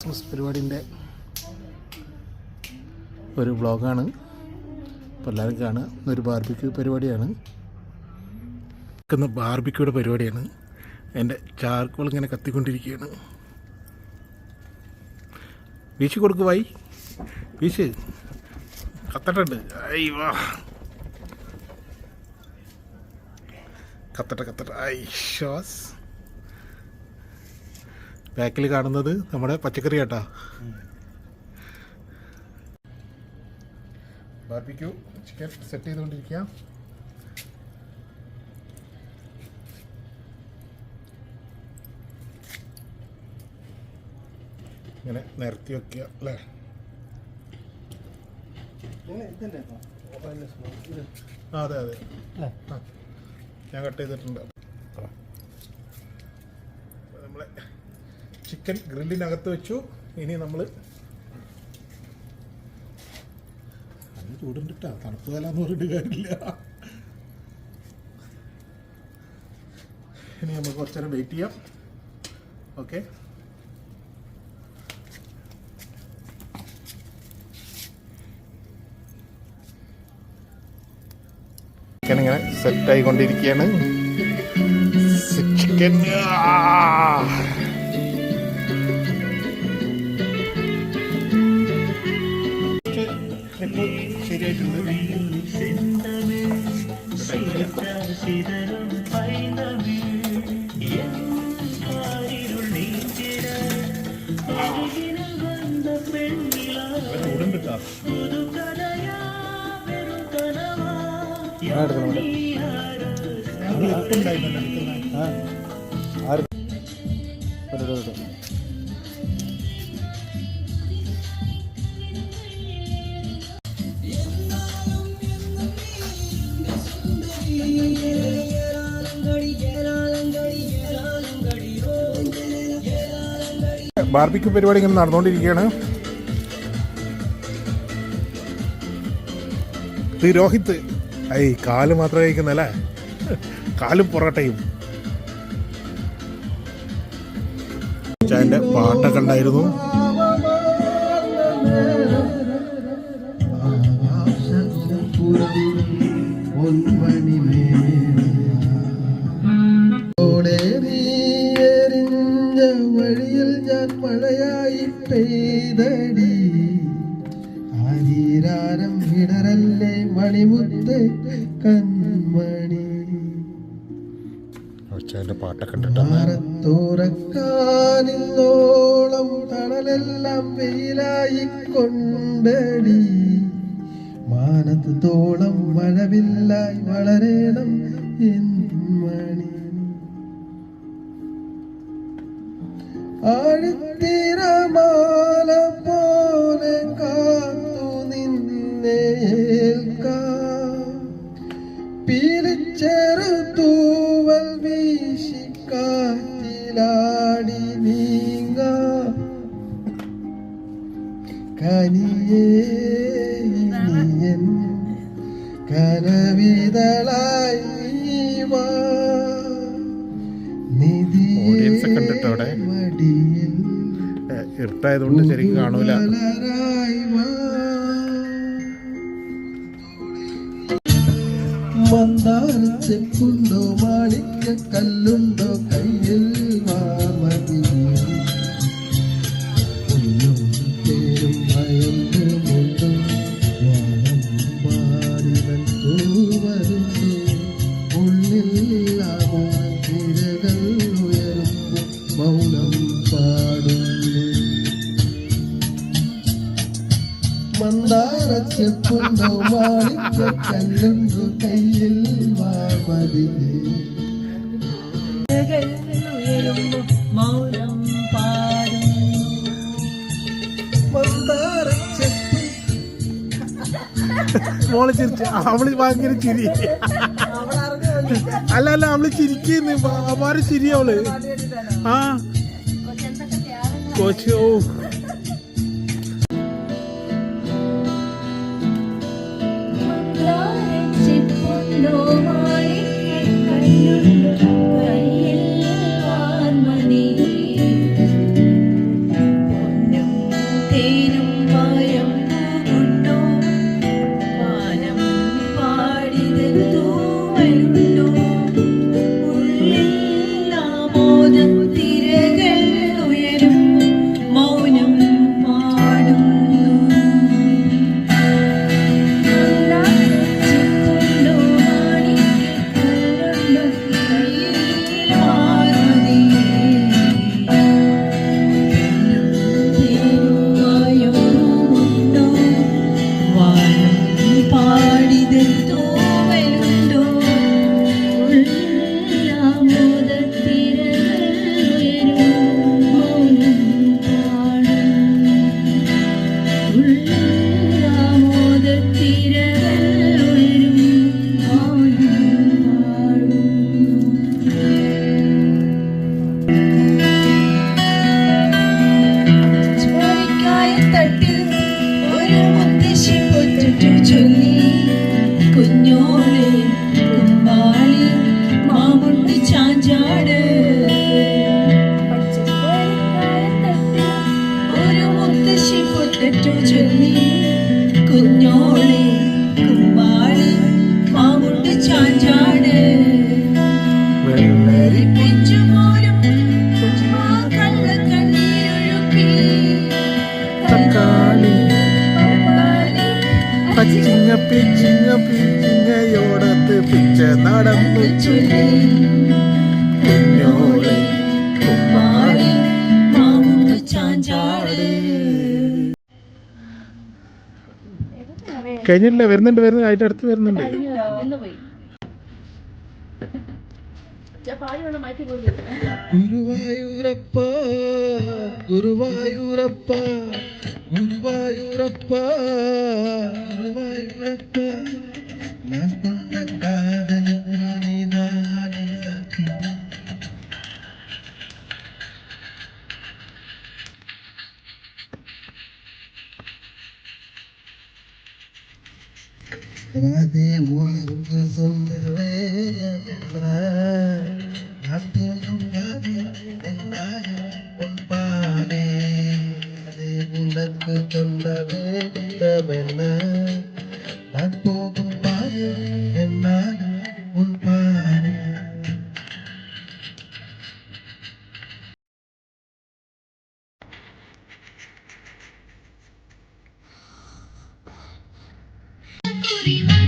Christmas പരിപാടിൻ്റെ ഒരു വ്ളോഗാണ്. അപ്പോൾ എല്ലാവരും കാണുക. ഇന്നൊരു ബാർബിക്യൂ പരിപാടിയാണ്. ബാർബിക്യൂയുടെ പരിപാടിയാണ്. എൻ്റെ ചാർക്കോൾ ഇങ്ങനെ കത്തിക്കൊണ്ടിരിക്കുകയാണ്. വീശി കൊടുക്കുവായി, വീശ് കത്തട്ടുണ്ട്. അയ്യോ കത്തട്ടെ ഐ ശ്വാസ്. ബാക്കിൽ കാണുന്നത് നമ്മുടെ പച്ചക്കറി കേട്ടാ. ബാർബിക്യൂ ചിക്കൻ സെറ്റ് ചെയ്തുകൊണ്ടിരിക്കുക. ഇങ്ങനെ നിരത്തി വെക്കുക അല്ലേ. അതെ ഞാൻ കട്ട് ചെയ്തിട്ടുണ്ട്. നമ്മളെ ചിക്കൻ ഗ്രില്ലിനകത്ത് വെച്ചു. ഇനി നമ്മൾ നല്ല ചൂടുണ്ടിട്ടാ, തണുപ്പ് കാലാന്ന് പറഞ്ഞിട്ട് കാര്യമില്ല. ഇനി നമുക്ക് കുറച്ച് നേരം വെയിറ്റ് ചെയ്യാം. ഓക്കെ, ചിക്കൻ ഇങ്ങനെ സെറ്റായിക്കൊണ്ടിരിക്കുകയാണ്. ചിക്കൻ ശരിയായിട്ടുണ്ട്. ബാർബിക്യൂ പരിപാടി ഇങ്ങനെ നടന്നുകൊണ്ടിരിക്കുകയാണ്. രോഹിത് കാല് മാത്രമേ കഴിക്കുന്നല്ലേ, കാലും പൊറോട്ടയും. ചായൻ്റെ പാട്ടൊക്കെ ഉണ്ടായിരുന്നു. വഴിയിൽ ഞാൻ മഴയായി പെയ്തടി, ആരീരാരം വിടരല്ലേ മണിമുത്ത് കൺമണി. തുറക്കാനിന്നോളം തണലെല്ലാം വെയിലായി കൊണ്ടടി, മാനത്ത് തോളം മഴവില്ലായി വളരണം മണി. ആഴിത്തിരമാല പോലെ കാത്തു നിന്നേൽക്കാം, പീലിച്ചെറു തൂവൽ വീശി കാറ്റിലാടി നീങ്ങാം. കനിയേ നീയൻ കനവിതളായി നീവാ, ഇരുട്ടായതുകൊണ്ട് ശരിക്കും കാണൂല. മന്ദാരച്ചെപ്പുണ്ടോ മാണിക്ക കല്ലുണ്ടോ കയ്യിൽ വാമതി, പേരും ഭയങ്കരമുണ്ടോ വാഴമ്പാടികൾ തൂവരുണ്ടോ, ഉള്ളില്ലാമോ തിരകൾ ഉയരുന്നു മൗനം പാടുന്നു. മന്ദാരച്ചെപ്പുണ്ടോ മാണിക്ക കല്ലുണ്ടോ കയ്യിൽ വാമതി, മൗനം പാടുന്നു. മന്ദാരച്ചെപ്പ് മോള് ചിരിച്ച്, അവള് ഭയങ്കര ചിരി. അല്ല അവള് ചിരിക്കുന്നു, അപാര ചിരി അവള്. ആ കോച്ച് ഓ ോ അച്ചിങ്ങ പിച്ചിങ്ങ പിച്ചിങ്ങയോടത്ത് പിച്ച നടന്നു ചൊല്ലി കുഞ്ഞോളെ കുമ്മാളി മാമുട്ട് ചാഞ്ചാട്. കഴിഞ്ഞില്ല, വരുന്നുണ്ട് അതിൻ്റെ അടുത്ത് വരുന്നുണ്ട്. ഗുരുവായൂരപ്പ ഗുരുവായൂരപ്പ ഗുരുവായൂരപ്പ ഗുരുവായൂരപ്പ ഞാൻ കൊണ്ട കാതലിതാനേ സഖി. അതേ മുഖ സുന്ദരേ உனக்கு சொன்ன வேண்டமென்ன நான் போகும் பாரு என்னால் உன் பாரு. Puri